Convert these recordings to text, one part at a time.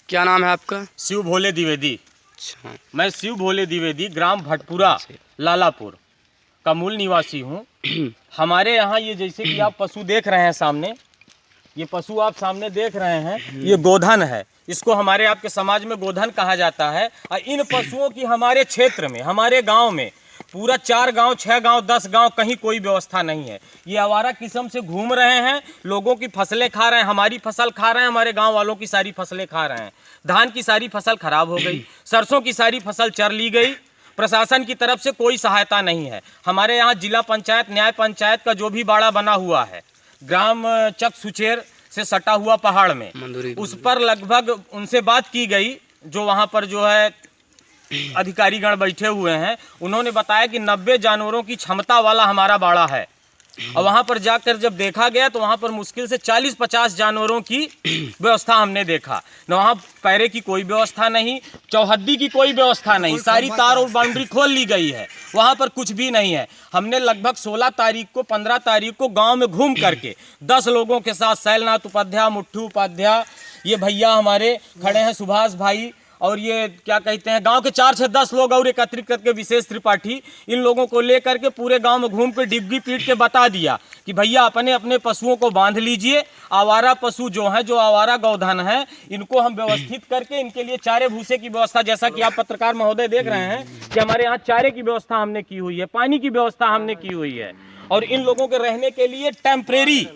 क्या नाम है आपका? शिव भोले द्विवेदी। अच्छा। मैं शिव भोले द्विवेदी ग्राम भटपुरा लालापुर का मूल निवासी हूँ। हमारे यहाँ ये जैसे कि आप पशु देख रहे हैं सामने, ये पशु आप सामने देख रहे हैं, ये गोधन है। इसको हमारे आपके समाज में गोधन कहा जाता है। और इन पशुओं की हमारे क्षेत्र में, हमारे गांव में पूरा 4 गांव, 6 गांव, 10 गांव कहीं कोई व्यवस्था नहीं है। ये आवारा किस्म से घूम रहे हैं, लोगों की फसलें खा रहे हैं, हमारी फसल खा रहे हैं, हमारे गांव वालों की सारी फसलें खा रहे हैं। धान की सारी फसल खराब हो गई, सरसों की सारी फसल चर ली गई। प्रशासन की तरफ से कोई सहायता नहीं है। हमारे यहाँ जिला पंचायत, न्याय पंचायत का जो भी बाड़ा बना हुआ है ग्राम चक सुचेर से सटा हुआ पहाड़ में, उस पर लगभग उनसे बात की गई, जो वहाँ पर जो है अधिकारीगण बैठे हुए हैं, उन्होंने बताया कि 90 जानवरों की क्षमता वाला हमारा बाड़ा है। और वहाँ पर जाकर जब देखा गया तो वहाँ पर मुश्किल से 40-50 जानवरों की व्यवस्था हमने देखा। न वहाँ पैरे की कोई व्यवस्था नहीं, चौहद्दी की कोई व्यवस्था नहीं, सारी तार और बाउंड्री खोल ली गई है, वहाँ पर कुछ भी नहीं है। हमने लगभग 16 तारीख को, 15 तारीख को गांव में घूम करके 10 लोगों के साथ, शैलनाथ उपाध्याय, मुट्ठू उपाध्याय, ये भैया हमारे खड़े हैं सुभाष भाई, और ये क्या कहते हैं गांव के 4 से 10 लोग और एकत्रित करके विशेष त्रिपाठी, इन लोगों को लेकर के पूरे गांव में घूम के डिग्गी पीट के बता दिया कि भैया अपने अपने पशुओं को बांध लीजिए। आवारा पशु जो हैं, जो आवारा गौधन है, इनको हम व्यवस्थित करके इनके लिए चारे भूसे की व्यवस्था, जैसा कि आप पत्रकार महोदय देख रहे हैं कि हमारे यहाँ चारे की व्यवस्था हमने की हुई है, पानी की व्यवस्था हमने की हुई है, और इन लोगों के रहने के लिए टेम्परेरी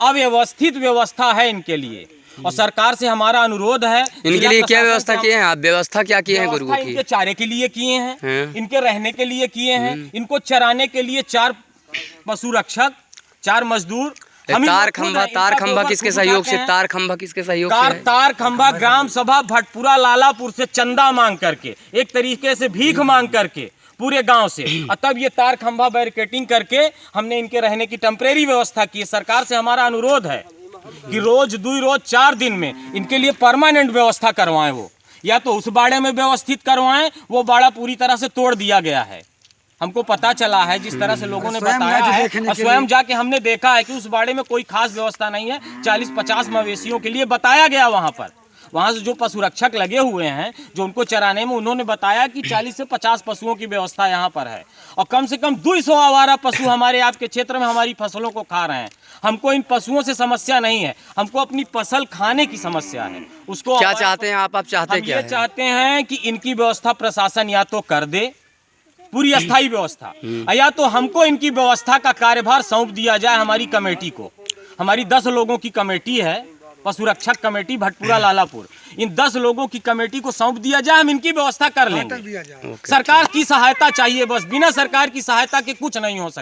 अव्यवस्थित व्यवस्था है इनके लिए। और सरकार से हमारा अनुरोध है, इनके लिए क्या व्यवस्था किए हैं आप? व्यवस्था क्या किए हैं गुरुओं की? इनके चारे के लिए किए हैं, इनके रहने के लिए किए हैं, इनको चराने के लिए 4 पशु रक्षक, 4 मजदूर। तार खंभा किसके सहयोग से? तार खंभा किसके सहयोग से? तार खंभा ग्राम सभा भटपुरा लालापुर से चंदा मांग करके, एक तरीके से भीख मांग करके पूरे गांव से, और तब ये तार खंभा बैरिकेटिंग करके हमने इनके रहने की टेम्परेरी व्यवस्था की है। सरकार से हमारा अनुरोध है कि रोज 2 रोज 4 दिन में इनके लिए परमानेंट व्यवस्था करवाएं। वो या तो उस बाड़े में व्यवस्थित करवाएं, वो बाड़ा पूरी तरह से तोड़ दिया गया है, हमको पता चला है, जिस तरह से लोगों ने बताया है, और स्वयं जाके हमने देखा है कि उस बाड़े में कोई खास व्यवस्था नहीं है। 40-50 मवेशियों के लिए बताया गया वहाँ से जो पशु रक्षक लगे हुए हैं, जो उनको चराने में, उन्होंने बताया कि 40 से 50 पशुओं की व्यवस्था यहाँ पर है, और कम से कम 200 आवारा पशु हमारे आपके क्षेत्र में हमारी फसलों को खा रहे हैं। हमको इन पशुओं से समस्या नहीं है, हमको अपनी फसल खाने की समस्या है। उसको क्या चाहते हैं आप चाहते क्या ये चाहते हैं कि इनकी व्यवस्था प्रशासन या तो कर दे, पूरी अस्थायी व्यवस्था, या तो हमको इनकी व्यवस्था का कार्यभार सौंप दिया जाए हमारी कमेटी को। हमारी 10 लोगों की कमेटी है, पशु रक्षक कमेटी भटपुरा लालापुर, इन 10 लोगों की कमेटी को सौंप दिया जाए, हम इनकी व्यवस्था कर लेंगे। सरकार की सहायता चाहिए बस, बिना सरकार की सहायता के कुछ नहीं हो सकता।